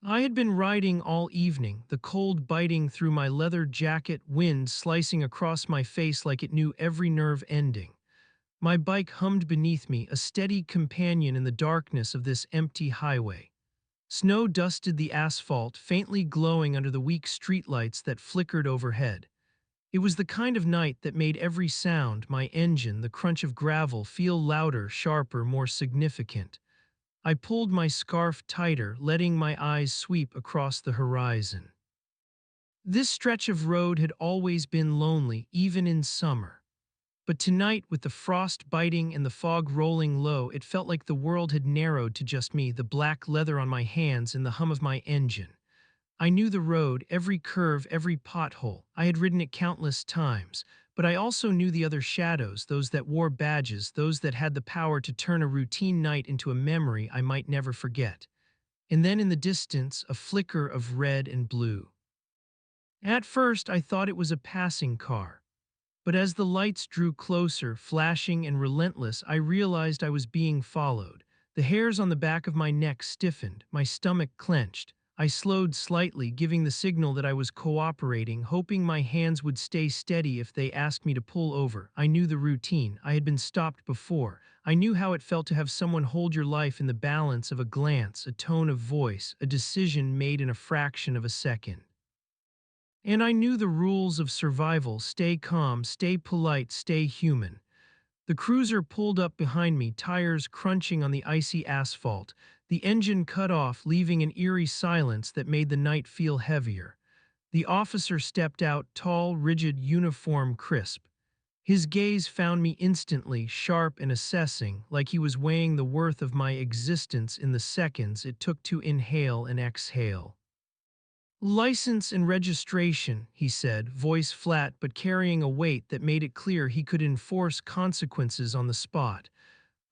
I had been riding all evening, the cold biting through my leather jacket, wind slicing across my face like it knew every nerve ending. My bike hummed beneath me, a steady companion in the darkness of this empty highway. Snow dusted the asphalt, faintly glowing under the weak streetlights that flickered overhead. It was the kind of night that made every sound, my engine, the crunch of gravel, feel louder, sharper, more significant. I pulled my scarf tighter, letting my eyes sweep across the horizon. This stretch of road had always been lonely, even in summer. But tonight, with the frost biting and the fog rolling low, it felt like the world had narrowed to just me, the black leather on my hands and the hum of my engine. I knew the road, every curve, every pothole. I had ridden it countless times. But I also knew the other shadows, those that wore badges, those that had the power to turn a routine night into a memory I might never forget. And then in the distance, a flicker of red and blue. At first, I thought it was a passing car. But as the lights drew closer, flashing and relentless, I realized I was being followed. The hairs on the back of my neck stiffened, my stomach clenched. I slowed slightly, giving the signal that I was cooperating, hoping my hands would stay steady if they asked me to pull over. I knew the routine. I had been stopped before. I knew how it felt to have someone hold your life in the balance of a glance, a tone of voice, a decision made in a fraction of a second. And I knew the rules of survival: stay calm, stay polite, stay human. The cruiser pulled up behind me, tires crunching on the icy asphalt. The engine cut off, leaving an eerie silence that made the night feel heavier. The officer stepped out, tall, rigid, uniform, crisp. His gaze found me instantly, sharp and assessing, like he was weighing the worth of my existence in the seconds it took to inhale and exhale. "License and registration," he said, voice flat but carrying a weight that made it clear he could enforce consequences on the spot.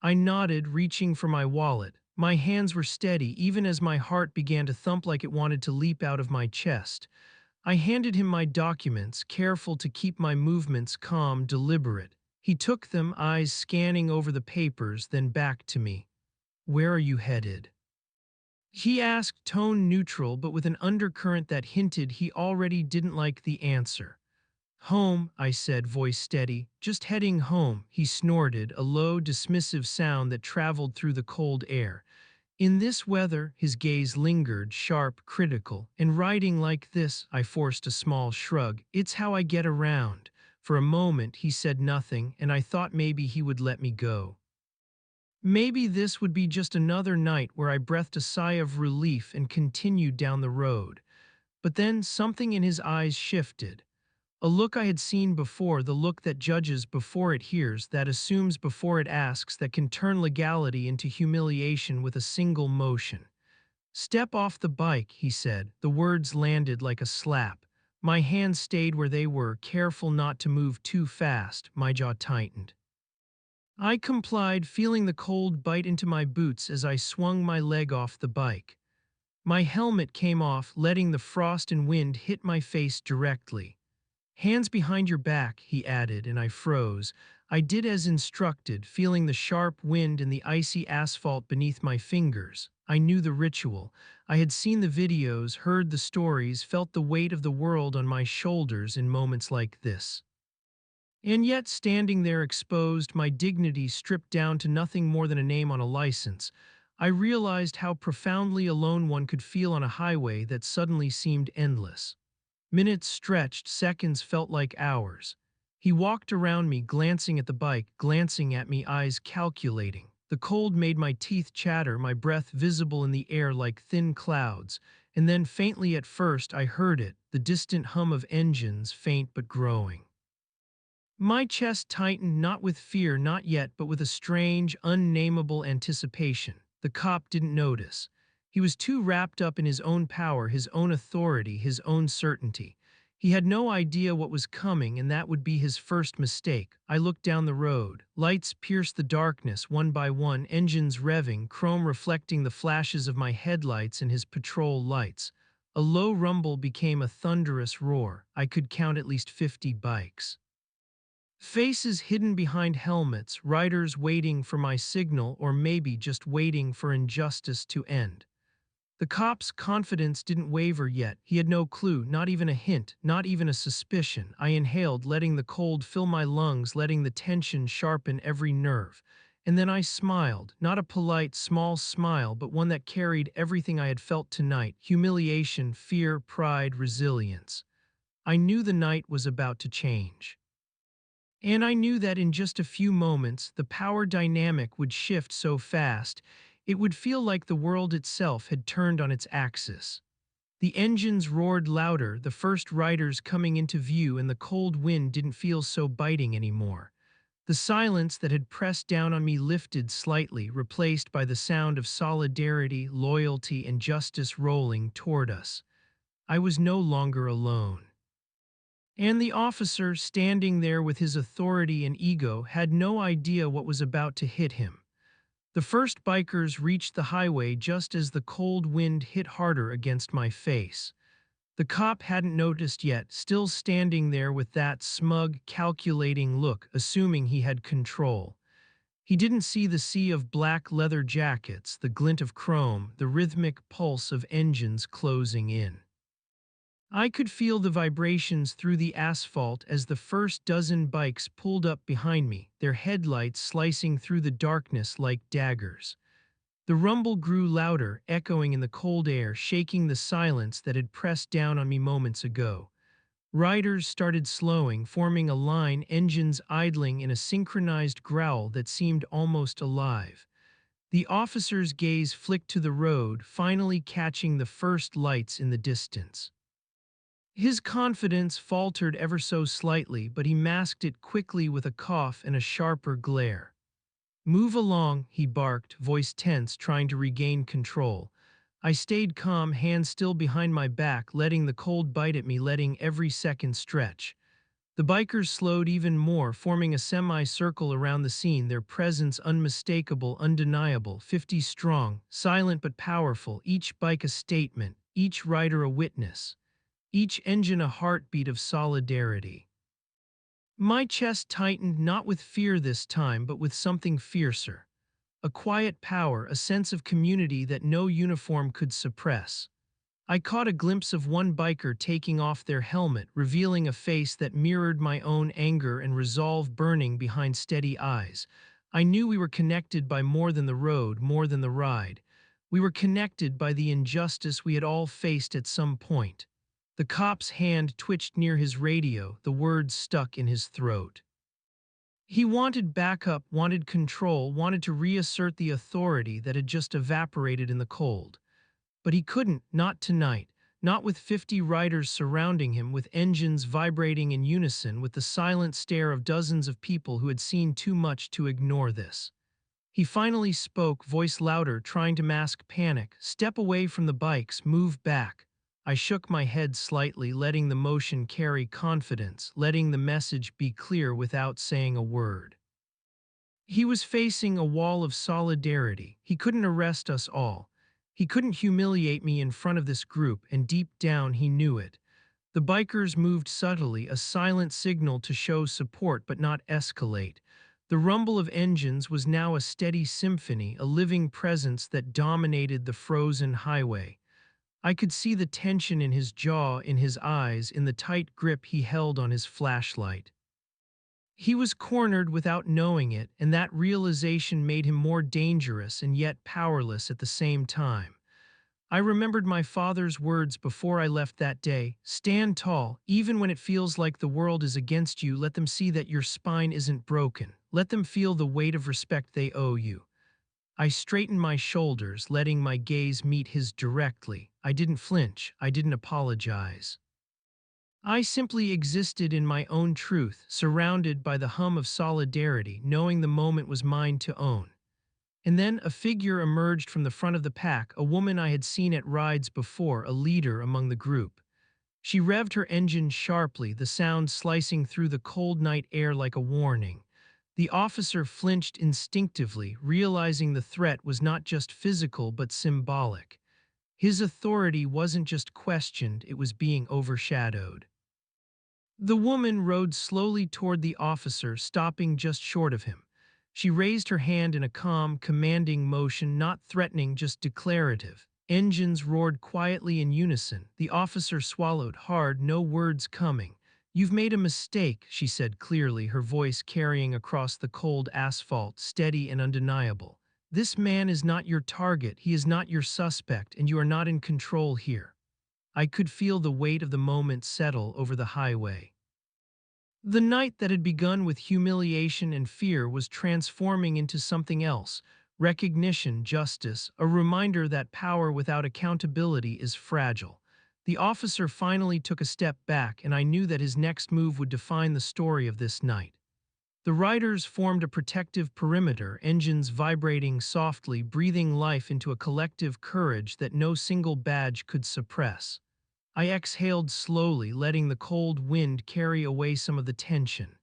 I nodded, reaching for my wallet. My hands were steady, even as my heart began to thump like it wanted to leap out of my chest. I handed him my documents, careful to keep my movements calm, deliberate. He took them, eyes scanning over the papers, then back to me. "Where are you headed?" He asked, tone neutral but with an undercurrent that hinted he already didn't like the answer. "Home," I said, voice steady. "Just heading home," he snorted, a low, dismissive sound that traveled through the cold air. "In this weather," his gaze lingered, sharp, critical. "And riding like this," I forced a small shrug. "It's how I get around." For a moment, he said nothing, and I thought maybe he would let me go. Maybe this would be just another night where I breathed a sigh of relief and continued down the road. But then something in his eyes shifted. A look I had seen before, the look that judges before it hears, that assumes before it asks, that can turn legality into humiliation with a single motion. "Step off the bike," he said. The words landed like a slap. My hands stayed where they were, careful not to move too fast. My jaw tightened. I complied, feeling the cold bite into my boots as I swung my leg off the bike. My helmet came off, letting the frost and wind hit my face directly. "Hands behind your back," he added, and I froze. I did as instructed, feeling the sharp wind and the icy asphalt beneath my fingers. I knew the ritual. I had seen the videos, heard the stories, felt the weight of the world on my shoulders in moments like this. And yet, standing there exposed, my dignity stripped down to nothing more than a name on a license, I realized how profoundly alone one could feel on a highway that suddenly seemed endless. Minutes stretched, seconds felt like hours. He walked around me, glancing at the bike, glancing at me, eyes calculating. The cold made my teeth chatter, my breath visible in the air like thin clouds, and then faintly at first I heard it, the distant hum of engines, faint but growing. My chest tightened, not with fear, not yet, but with a strange, unnameable anticipation. The cop didn't notice. He was too wrapped up in his own power, his own authority, his own certainty. He had no idea what was coming, and that would be his first mistake. I looked down the road. Lights pierced the darkness, one by one, engines revving, chrome reflecting the flashes of my headlights and his patrol lights. A low rumble became a thunderous roar. I could count at least 50 bikes. Faces hidden behind helmets, riders waiting for my signal or maybe just waiting for injustice to end. The cop's confidence didn't waver yet. He had no clue, not even a hint, not even a suspicion. I inhaled, letting the cold fill my lungs, letting the tension sharpen every nerve. And then I smiled, not a polite, small smile, but one that carried everything I had felt tonight: humiliation, fear, pride, resilience. I knew the night was about to change. And I knew that in just a few moments, the power dynamic would shift so fast, it would feel like the world itself had turned on its axis. The engines roared louder, the first riders coming into view, and the cold wind didn't feel so biting anymore. The silence that had pressed down on me lifted slightly, replaced by the sound of solidarity, loyalty, and justice rolling toward us. I was no longer alone. And the officer, standing there with his authority and ego, had no idea what was about to hit him. The first bikers reached the highway just as the cold wind hit harder against my face. The cop hadn't noticed yet, still standing there with that smug, calculating look, assuming he had control. He didn't see the sea of black leather jackets, the glint of chrome, the rhythmic pulse of engines closing in. I could feel the vibrations through the asphalt as the first dozen bikes pulled up behind me, their headlights slicing through the darkness like daggers. The rumble grew louder, echoing in the cold air, shaking the silence that had pressed down on me moments ago. Riders started slowing, forming a line, engines idling in a synchronized growl that seemed almost alive. The officer's gaze flicked to the road, finally catching the first lights in the distance. His confidence faltered ever so slightly, but he masked it quickly with a cough and a sharper glare. "Move along," he barked, voice tense, trying to regain control. I stayed calm, hands still behind my back, letting the cold bite at me, letting every second stretch. The bikers slowed even more, forming a semicircle around the scene, their presence unmistakable, undeniable, 50 strong, silent but powerful, each bike a statement, each rider a witness, each engine a heartbeat of solidarity. My chest tightened, not with fear this time, but with something fiercer. A quiet power, a sense of community that no uniform could suppress. I caught a glimpse of one biker taking off their helmet, revealing a face that mirrored my own, anger and resolve burning behind steady eyes. I knew we were connected by more than the road, more than the ride. We were connected by the injustice we had all faced at some point. The cop's hand twitched near his radio, the words stuck in his throat. He wanted backup, wanted control, wanted to reassert the authority that had just evaporated in the cold. But he couldn't, not tonight, not with 50 riders surrounding him, with engines vibrating in unison, with the silent stare of dozens of people who had seen too much to ignore this. He finally spoke, voice louder, trying to mask panic. "Step away from the bikes, move back." I shook my head slightly, letting the motion carry confidence, letting the message be clear without saying a word. He was facing a wall of solidarity. He couldn't arrest us all. He couldn't humiliate me in front of this group, and deep down he knew it. The bikers moved subtly, a silent signal to show support but not escalate. The rumble of engines was now a steady symphony, a living presence that dominated the frozen highway. I could see the tension in his jaw, in his eyes, in the tight grip he held on his flashlight. He was cornered without knowing it, and that realization made him more dangerous and yet powerless at the same time. I remembered my father's words before I left that day: "Stand tall, even when it feels like the world is against you. Let them see that your spine isn't broken. Let them feel the weight of respect they owe you." I straightened my shoulders, letting my gaze meet his directly. I didn't flinch. I didn't apologize. I simply existed in my own truth, surrounded by the hum of solidarity, knowing the moment was mine to own. And then a figure emerged from the front of the pack, a woman I had seen at rides before, a leader among the group. She revved her engine sharply, the sound slicing through the cold night air like a warning. The officer flinched instinctively, realizing the threat was not just physical but symbolic. His authority wasn't just questioned, it was being overshadowed. The woman rode slowly toward the officer, stopping just short of him. She raised her hand in a calm, commanding motion, not threatening, just declarative. Engines roared quietly in unison. The officer swallowed hard, no words coming. "You've made a mistake," she said clearly, her voice carrying across the cold asphalt, steady and undeniable. "This man is not your target, he is not your suspect, and you are not in control here." I could feel the weight of the moment settle over the highway. The night that had begun with humiliation and fear was transforming into something else: recognition, justice, a reminder that power without accountability is fragile. The officer finally took a step back, and I knew that his next move would define the story of this night. The riders formed a protective perimeter, engines vibrating softly, breathing life into a collective courage that no single badge could suppress. I exhaled slowly, letting the cold wind carry away some of the tension.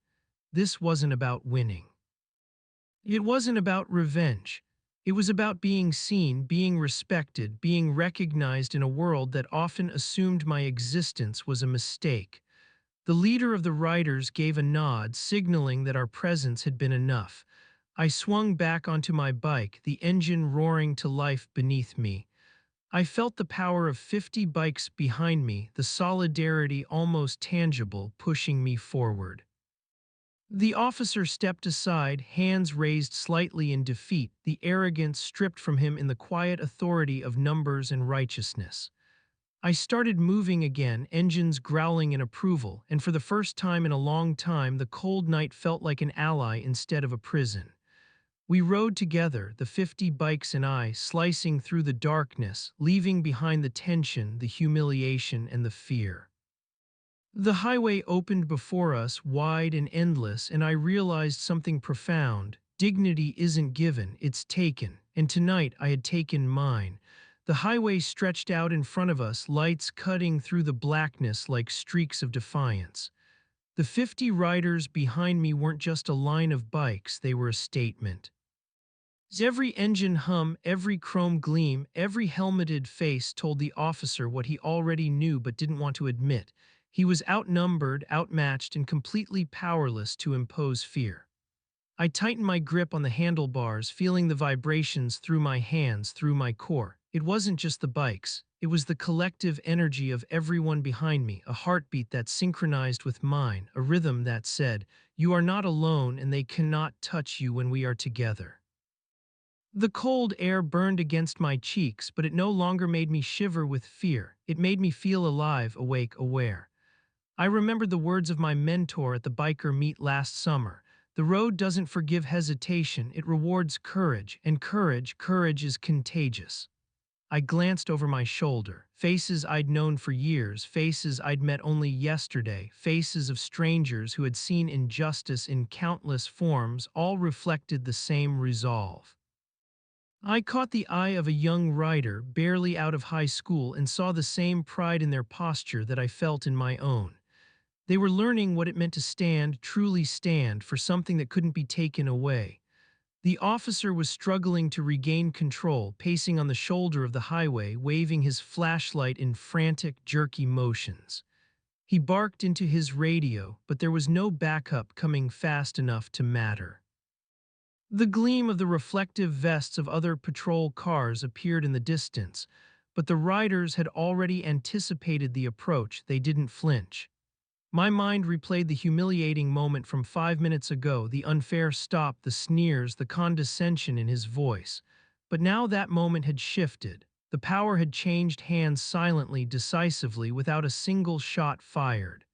This wasn't about winning. It wasn't about revenge. It was about being seen, being respected, being recognized in a world that often assumed my existence was a mistake. The leader of the riders gave a nod, signaling that our presence had been enough. I swung back onto my bike, the engine roaring to life beneath me. I felt the power of 50 bikes behind me, the solidarity almost tangible, pushing me forward. The officer stepped aside, hands raised slightly in defeat, the arrogance stripped from him in the quiet authority of numbers and righteousness. I started moving again, engines growling in approval, and for the first time in a long time, the cold night felt like an ally instead of a prison. We rode together, the 50 bikes and I, slicing through the darkness, leaving behind the tension, the humiliation, and the fear. The highway opened before us, wide and endless, and I realized something profound. Dignity isn't given, it's taken, and tonight I had taken mine. The highway stretched out in front of us, lights cutting through the blackness like streaks of defiance. The 50 riders behind me weren't just a line of bikes, they were a statement. Every engine hum, every chrome gleam, every helmeted face told the officer what he already knew but didn't want to admit. He was outnumbered, outmatched, and completely powerless to impose fear. I tightened my grip on the handlebars, feeling the vibrations through my hands, through my core. It wasn't just the bikes. It was the collective energy of everyone behind me, a heartbeat that synchronized with mine, a rhythm that said, "You are not alone and they cannot touch you when we are together." The cold air burned against my cheeks, but it no longer made me shiver with fear. It made me feel alive, awake, aware. I remembered the words of my mentor at the biker meet last summer. The road doesn't forgive hesitation, it rewards courage, and courage is contagious. I glanced over my shoulder. Faces I'd known for years, faces I'd met only yesterday, faces of strangers who had seen injustice in countless forms, all reflected the same resolve. I caught the eye of a young rider, barely out of high school, and saw the same pride in their posture that I felt in my own. They were learning what it meant to stand, truly stand, for something that couldn't be taken away. The officer was struggling to regain control, pacing on the shoulder of the highway, waving his flashlight in frantic, jerky motions. He barked into his radio, but there was no backup coming fast enough to matter. The gleam of the reflective vests of other patrol cars appeared in the distance, but the riders had already anticipated the approach. They didn't flinch. My mind replayed the humiliating moment from 5 minutes ago, the unfair stop, the sneers, the condescension in his voice. But now that moment had shifted. The power had changed hands silently, decisively, without a single shot fired.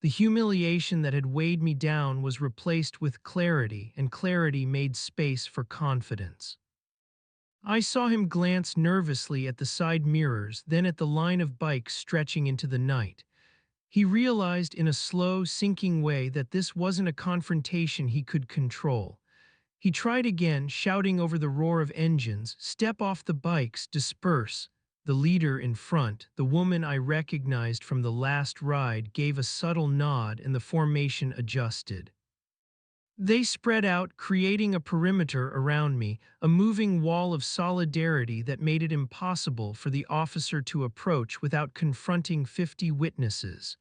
The humiliation that had weighed me down was replaced with clarity, and clarity made space for confidence. I saw him glance nervously at the side mirrors, then at the line of bikes stretching into the night. He realized in a slow, sinking way that this wasn't a confrontation he could control. He tried again, shouting over the roar of engines, "Step off the bikes, disperse." The leader in front, the woman I recognized from the last ride, gave a subtle nod and the formation adjusted. They spread out, creating a perimeter around me, a moving wall of solidarity that made it impossible for the officer to approach without confronting 50 witnesses.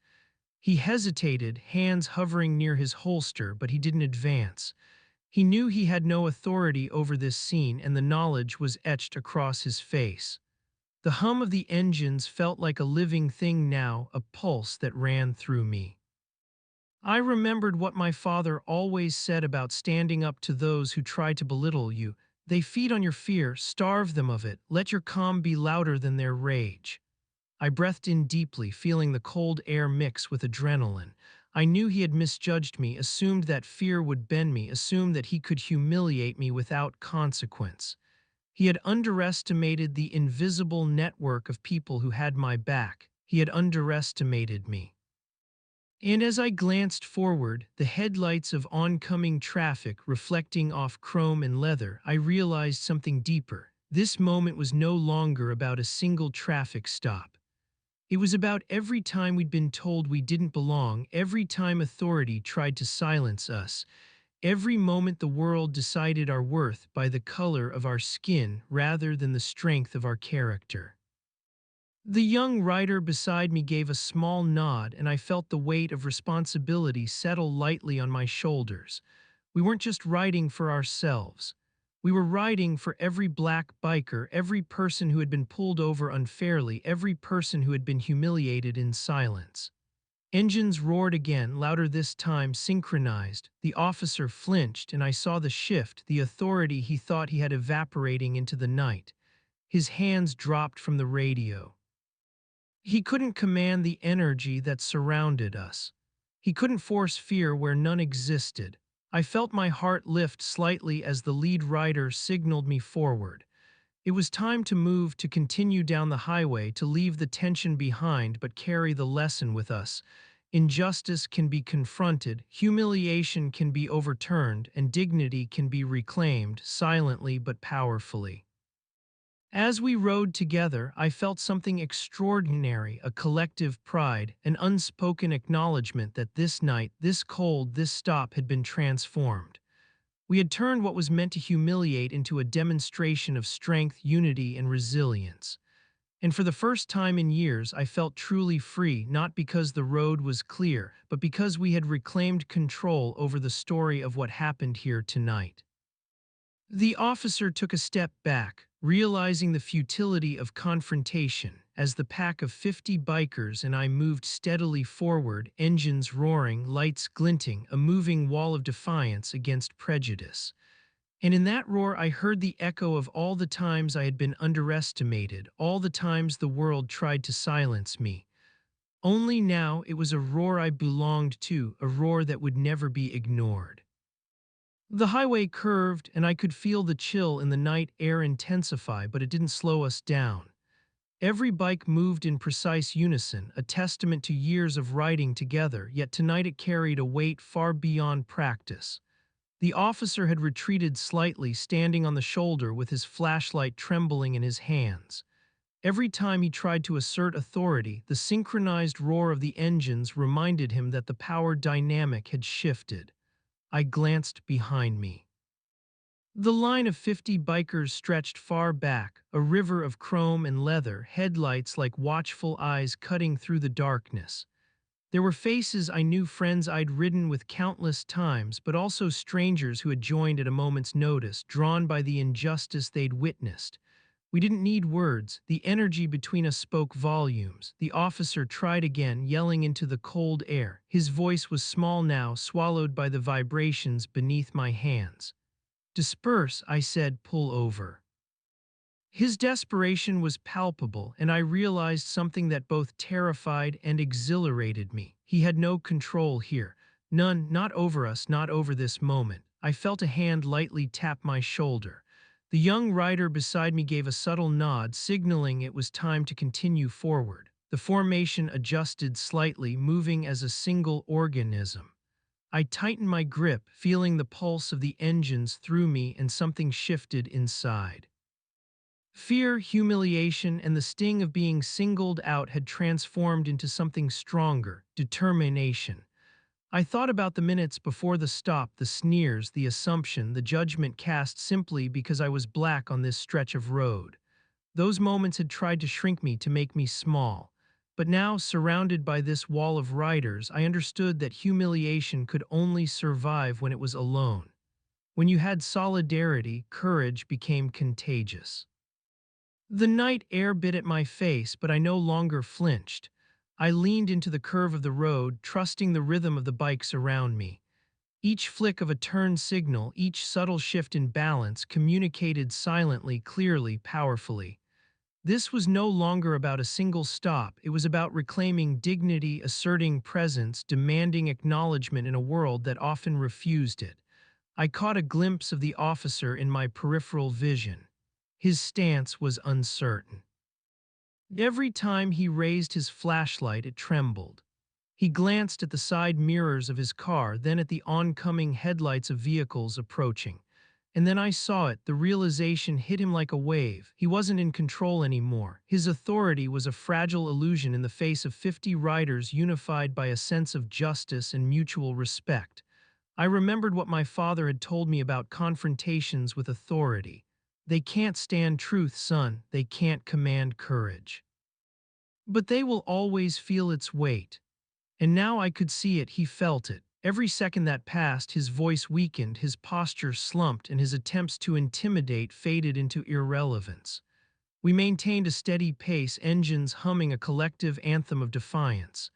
He hesitated, hands hovering near his holster, but he didn't advance. He knew he had no authority over this scene, and the knowledge was etched across his face. The hum of the engines felt like a living thing now, a pulse that ran through me. I remembered what my father always said about standing up to those who try to belittle you. They feed on your fear, starve them of it, let your calm be louder than their rage. I breathed in deeply, feeling the cold air mix with adrenaline. I knew he had misjudged me, assumed that fear would bend me, assumed that he could humiliate me without consequence. He had underestimated the invisible network of people who had my back. He had underestimated me. And as I glanced forward, the headlights of oncoming traffic reflecting off chrome and leather, I realized something deeper. This moment was no longer about a single traffic stop. It was about every time we'd been told we didn't belong, every time authority tried to silence us, every moment the world decided our worth by the color of our skin rather than the strength of our character. The young rider beside me gave a small nod, and I felt the weight of responsibility settle lightly on my shoulders. We weren't just riding for ourselves. We were riding for every black biker, every person who had been pulled over unfairly, every person who had been humiliated in silence. Engines roared again, louder this time, synchronized. The officer flinched, and I saw the shift, the authority he thought he had evaporating into the night. His hands dropped from the radio. He couldn't command the energy that surrounded us. He couldn't force fear where none existed. I felt my heart lift slightly as the lead rider signaled me forward. It was time to move, to continue down the highway, to leave the tension behind but carry the lesson with us. Injustice can be confronted, humiliation can be overturned, and dignity can be reclaimed, silently but powerfully. As we rode together, I felt something extraordinary, a collective pride, an unspoken acknowledgement that this night, this cold, this stop had been transformed. We had turned what was meant to humiliate into a demonstration of strength, unity, and resilience. And for the first time in years, I felt truly free, not because the road was clear, but because we had reclaimed control over the story of what happened here tonight. The officer took a step back, realizing the futility of confrontation, as the pack of 50 bikers and I moved steadily forward, engines roaring, lights glinting, a moving wall of defiance against prejudice. And in that roar, I heard the echo of all the times I had been underestimated, all the times the world tried to silence me. Only now it was a roar I belonged to, a roar that would never be ignored. The highway curved, and I could feel the chill in the night air intensify, but it didn't slow us down. Every bike moved in precise unison, a testament to years of riding together, yet tonight it carried a weight far beyond practice. The officer had retreated slightly, standing on the shoulder with his flashlight trembling in his hands. Every time he tried to assert authority, the synchronized roar of the engines reminded him that the power dynamic had shifted. I glanced behind me. The line of 50 bikers stretched far back, a river of chrome and leather, headlights like watchful eyes cutting through the darkness. There were faces I knew, friends I'd ridden with countless times, but also strangers who had joined at a moment's notice, drawn by the injustice they'd witnessed. We didn't need words. The energy between us spoke volumes. The officer tried again, yelling into the cold air. His voice was small now, swallowed by the vibrations beneath my hands. "Disperse," I said, "pull over." His desperation was palpable, and I realized something that both terrified and exhilarated me. He had no control here. None, not over us, not over this moment. I felt a hand lightly tap my shoulder. The young rider beside me gave a subtle nod, signaling it was time to continue forward. The formation adjusted slightly, moving as a single organism. I tightened my grip, feeling the pulse of the engines through me, and something shifted inside. Fear, humiliation, and the sting of being singled out had transformed into something stronger, determination. I thought about the minutes before the stop, the sneers, the assumption, the judgment cast simply because I was black on this stretch of road. Those moments had tried to shrink me, to make me small. But now, surrounded by this wall of riders, I understood that humiliation could only survive when it was alone. When you had solidarity, courage became contagious. The night air bit at my face, but I no longer flinched. I leaned into the curve of the road, trusting the rhythm of the bikes around me. Each flick of a turn signal, each subtle shift in balance communicated silently, clearly, powerfully. This was no longer about a single stop, it was about reclaiming dignity, asserting presence, demanding acknowledgement in a world that often refused it. I caught a glimpse of the officer in my peripheral vision. His stance was uncertain. Every time he raised his flashlight, it trembled. He glanced at the side mirrors of his car, then at the oncoming headlights of vehicles approaching. And then I saw it, the realization hit him like a wave. He wasn't in control anymore. His authority was a fragile illusion in the face of 50 riders unified by a sense of justice and mutual respect. I remembered what my father had told me about confrontations with authority. They can't stand truth, son. They can't command courage. But they will always feel its weight. And now I could see it, he felt it. Every second that passed, his voice weakened, his posture slumped, and his attempts to intimidate faded into irrelevance. We maintained a steady pace, engines humming a collective anthem of defiance.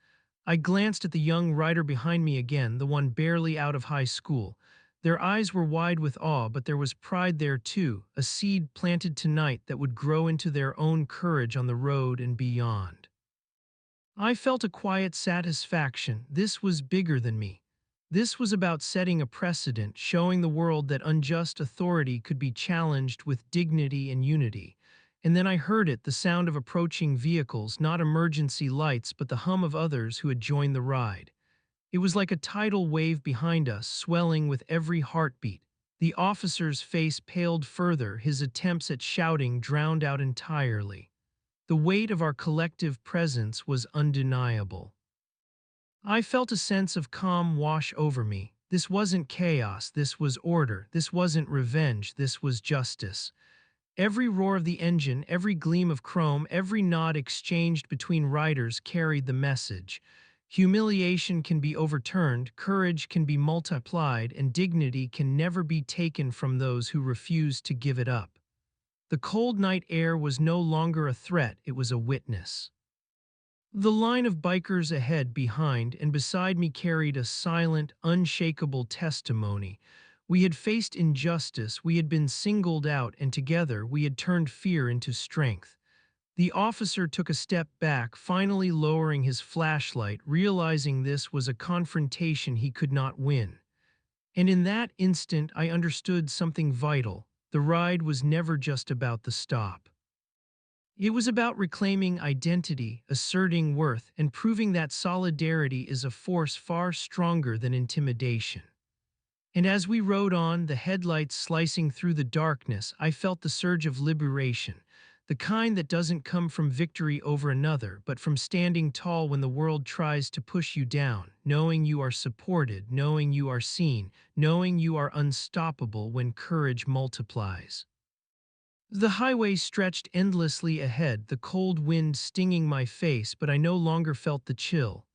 I glanced at the young rider behind me again, the one barely out of high school. Their eyes were wide with awe, but there was pride there too, a seed planted tonight that would grow into their own courage on the road and beyond. I felt a quiet satisfaction. This was bigger than me. This was about setting a precedent, showing the world that unjust authority could be challenged with dignity and unity. And then I heard it, the sound of approaching vehicles, not emergency lights, but the hum of others who had joined the ride. It was like a tidal wave behind us, swelling with every heartbeat. The officer's face paled further, his attempts at shouting drowned out entirely. The weight of our collective presence was undeniable. I felt a sense of calm wash over me. This wasn't chaos, this was order. This wasn't revenge, this was justice. Every roar of the engine, every gleam of chrome, every nod exchanged between riders carried the message. Humiliation can be overturned, courage can be multiplied, and dignity can never be taken from those who refuse to give it up. The cold night air was no longer a threat, it was a witness. The line of bikers ahead, behind, and beside me carried a silent, unshakable testimony. We had faced injustice, we had been singled out, and together we had turned fear into strength. The officer took a step back, finally lowering his flashlight, realizing this was a confrontation he could not win. And in that instant, I understood something vital. The ride was never just about the stop. It was about reclaiming identity, asserting worth, and proving that solidarity is a force far stronger than intimidation. And as we rode on, the headlights slicing through the darkness, I felt the surge of liberation, the kind that doesn't come from victory over another, but from standing tall when the world tries to push you down, knowing you are supported, knowing you are seen, knowing you are unstoppable when courage multiplies. The highway stretched endlessly ahead, the cold wind stinging my face, but I no longer felt the chill.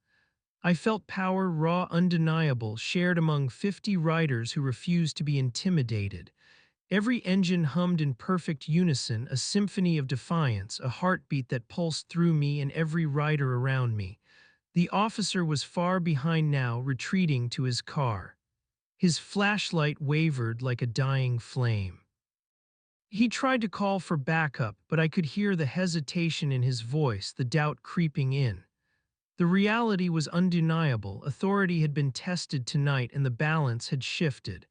I felt power, raw, undeniable, shared among 50 riders who refused to be intimidated. Every engine hummed in perfect unison, a symphony of defiance, a heartbeat that pulsed through me and every rider around me. The officer was far behind now, retreating to his car. His flashlight wavered like a dying flame. He tried to call for backup, but I could hear the hesitation in his voice, the doubt creeping in. The reality was undeniable. Authority had been tested tonight and the balance had shifted.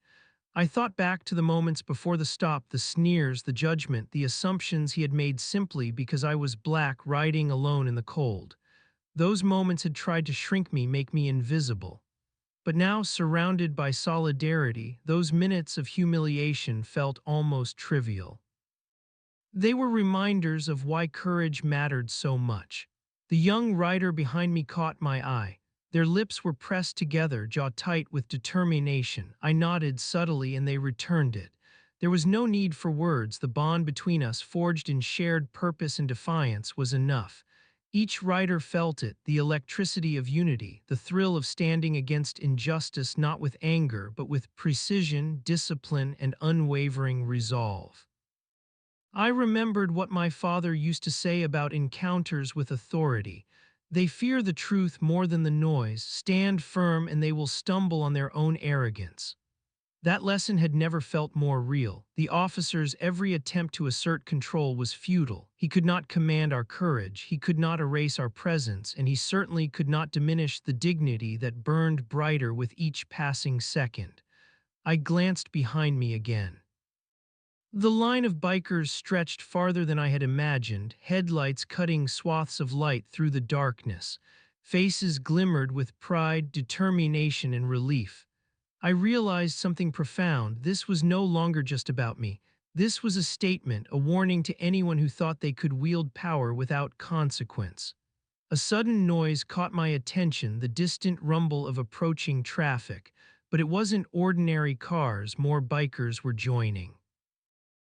I thought back to the moments before the stop, the sneers, the judgment, the assumptions he had made simply because I was black riding alone in the cold. Those moments had tried to shrink me, make me invisible. But now, surrounded by solidarity, those minutes of humiliation felt almost trivial. They were reminders of why courage mattered so much. The young rider behind me caught my eye. Their lips were pressed together, jaw tight with determination. I nodded subtly and they returned it. There was no need for words. The bond between us, forged in shared purpose and defiance, was enough. Each rider felt it, the electricity of unity, the thrill of standing against injustice not with anger but with precision, discipline, and unwavering resolve. I remembered what my father used to say about encounters with authority. They fear the truth more than the noise, stand firm, and they will stumble on their own arrogance. That lesson had never felt more real. The officer's every attempt to assert control was futile. He could not command our courage, he could not erase our presence, and he certainly could not diminish the dignity that burned brighter with each passing second. I glanced behind me again. The line of bikers stretched farther than I had imagined, headlights cutting swaths of light through the darkness. Faces glimmered with pride, determination, and relief. I realized something profound. This was no longer just about me. This was a statement, a warning to anyone who thought they could wield power without consequence. A sudden noise caught my attention, the distant rumble of approaching traffic. But it wasn't ordinary cars, more bikers were joining.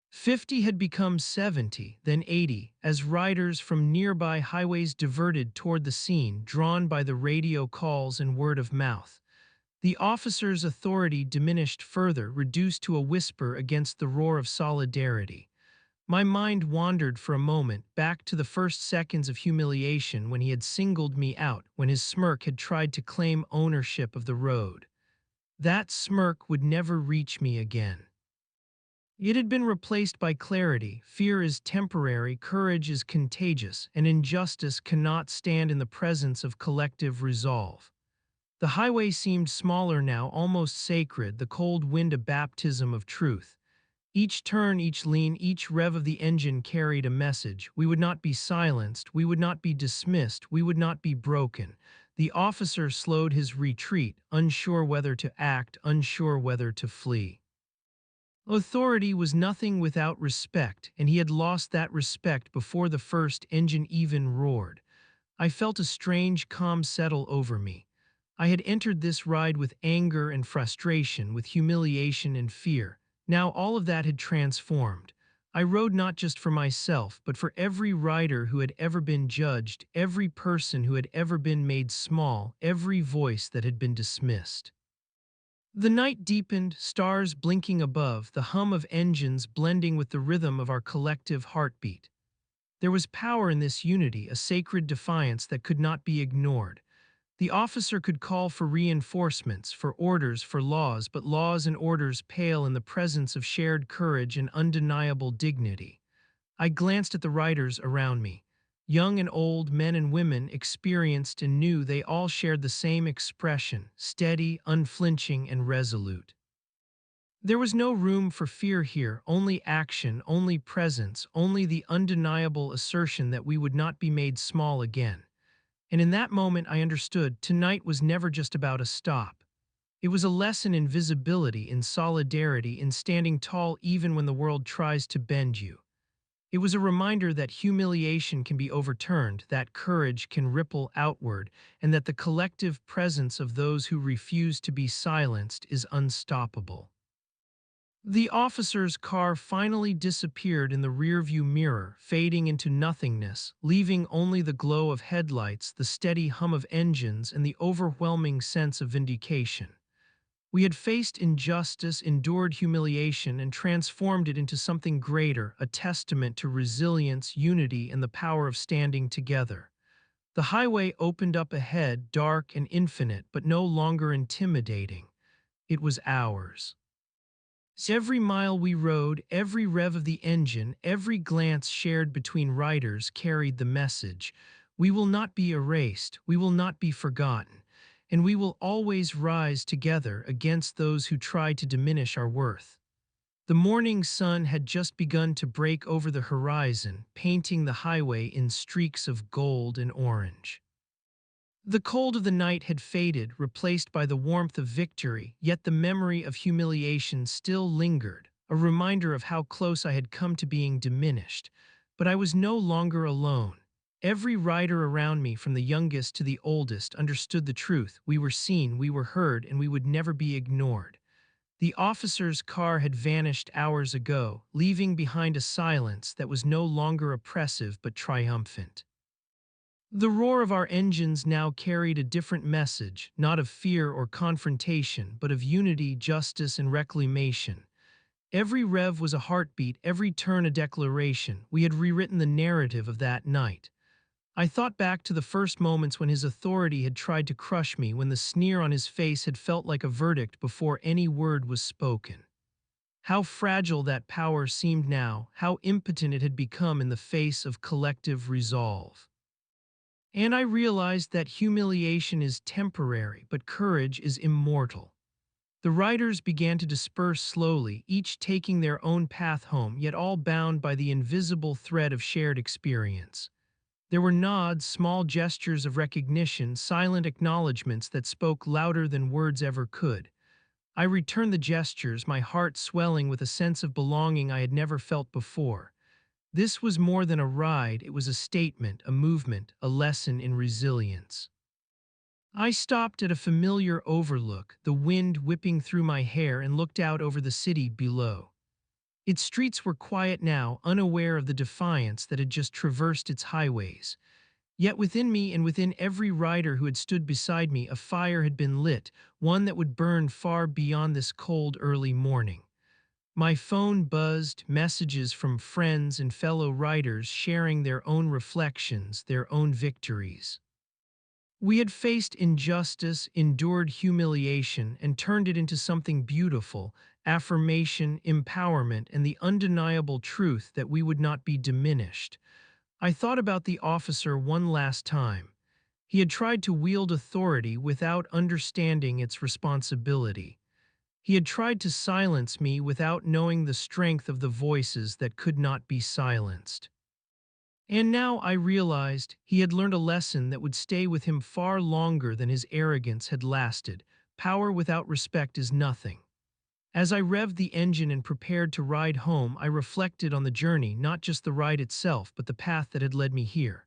50 had become 70, then 80, as riders from nearby highways diverted toward the scene, drawn by the radio calls and word of mouth. The officer's authority diminished further, reduced to a whisper against the roar of solidarity. My mind wandered for a moment back to the first seconds of humiliation when he had singled me out, when his smirk had tried to claim ownership of the road. That smirk would never reach me again. It had been replaced by clarity. Fear is temporary, courage is contagious, and injustice cannot stand in the presence of collective resolve. The highway seemed smaller now, almost sacred, the cold wind a baptism of truth. Each turn, each lean, each rev of the engine carried a message. We would not be silenced, we would not be dismissed, we would not be broken. The officer slowed his retreat, unsure whether to act, unsure whether to flee. Authority was nothing without respect, and he had lost that respect before the first engine even roared. I felt a strange calm settle over me. I had entered this ride with anger and frustration, with humiliation and fear. Now all of that had transformed. I rode not just for myself, but for every rider who had ever been judged, every person who had ever been made small, every voice that had been dismissed. The night deepened, stars blinking above, the hum of engines blending with the rhythm of our collective heartbeat. There was power in this unity, a sacred defiance that could not be ignored. The officer could call for reinforcements, for orders, for laws, but laws and orders pale in the presence of shared courage and undeniable dignity. I glanced at the riders around me. Young and old, men and women, experienced and new, they all shared the same expression, steady, unflinching, and resolute. There was no room for fear here, only action, only presence, only the undeniable assertion that we would not be made small again. And in that moment I understood tonight was never just about a stop. It was a lesson in visibility, in solidarity, in standing tall even when the world tries to bend you. It was a reminder that humiliation can be overturned, that courage can ripple outward, and that the collective presence of those who refuse to be silenced is unstoppable. The officer's car finally disappeared in the rearview mirror, fading into nothingness, leaving only the glow of headlights, the steady hum of engines, and the overwhelming sense of vindication. We had faced injustice, endured humiliation, and transformed it into something greater, a testament to resilience, unity, and the power of standing together. The highway opened up ahead, dark and infinite, but no longer intimidating. It was ours. Every mile we rode, every rev of the engine, every glance shared between riders carried the message: we will not be erased, we will not be forgotten, and we will always rise together against those who try to diminish our worth. The morning sun had just begun to break over the horizon, painting the highway in streaks of gold and orange. The cold of the night had faded, replaced by the warmth of victory, yet the memory of humiliation still lingered, a reminder of how close I had come to being diminished. But I was no longer alone. Every rider around me, from the youngest to the oldest, understood the truth. We were seen, we were heard, and we would never be ignored. The officer's car had vanished hours ago, leaving behind a silence that was no longer oppressive but triumphant. The roar of our engines now carried a different message, not of fear or confrontation, but of unity, justice, and reclamation. Every rev was a heartbeat, every turn a declaration. We had rewritten the narrative of that night. I thought back to the first moments when his authority had tried to crush me, when the sneer on his face had felt like a verdict before any word was spoken. How fragile that power seemed now, how impotent it had become in the face of collective resolve. And I realized that humiliation is temporary, but courage is immortal. The riders began to disperse slowly, each taking their own path home, yet all bound by the invisible thread of shared experience. There were nods, small gestures of recognition, silent acknowledgments that spoke louder than words ever could. I returned the gestures, my heart swelling with a sense of belonging I had never felt before. This was more than a ride, it was a statement, a movement, a lesson in resilience. I stopped at a familiar overlook, the wind whipping through my hair, and looked out over the city below. Its streets were quiet now, unaware of the defiance that had just traversed its highways. Yet within me and within every rider who had stood beside me, a fire had been lit, one that would burn far beyond this cold early morning. My phone buzzed, messages from friends and fellow riders sharing their own reflections, their own victories. We had faced injustice, endured humiliation, and turned it into something beautiful, affirmation, empowerment, and the undeniable truth that we would not be diminished. I thought about the officer one last time. He had tried to wield authority without understanding its responsibility. He had tried to silence me without knowing the strength of the voices that could not be silenced. And now I realized he had learned a lesson that would stay with him far longer than his arrogance had lasted. Power without respect is nothing. As I revved the engine and prepared to ride home, I reflected on the journey, not just the ride itself, but the path that had led me here.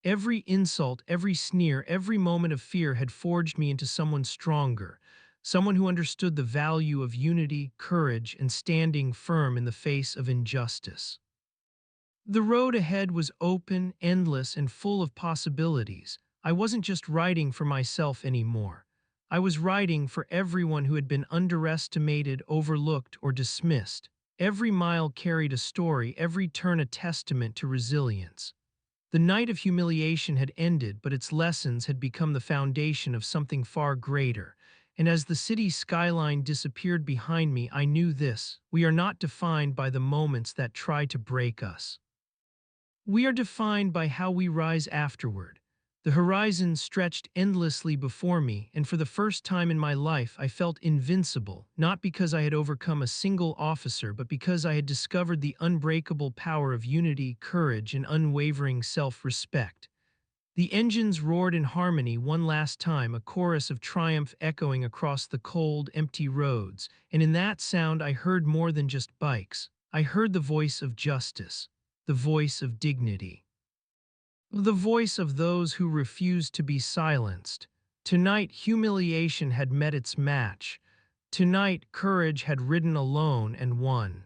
Every insult, every sneer, every moment of fear had forged me into someone stronger, someone who understood the value of unity, courage, and standing firm in the face of injustice. The road ahead was open, endless, and full of possibilities. I wasn't just riding for myself anymore. I was riding for everyone who had been underestimated, overlooked, or dismissed. Every mile carried a story, every turn a testament to resilience. The night of humiliation had ended, but its lessons had become the foundation of something far greater. And as the city skyline disappeared behind me, I knew this: we are not defined by the moments that try to break us. We are defined by how we rise afterward. The horizon stretched endlessly before me, and for the first time in my life I felt invincible, not because I had overcome a single officer, but because I had discovered the unbreakable power of unity, courage, and unwavering self-respect. The engines roared in harmony one last time, a chorus of triumph echoing across the cold, empty roads, and in that sound I heard more than just bikes. I heard the voice of justice, the voice of dignity, the voice of those who refused to be silenced. Tonight, humiliation had met its match. Tonight, courage had ridden alone and won.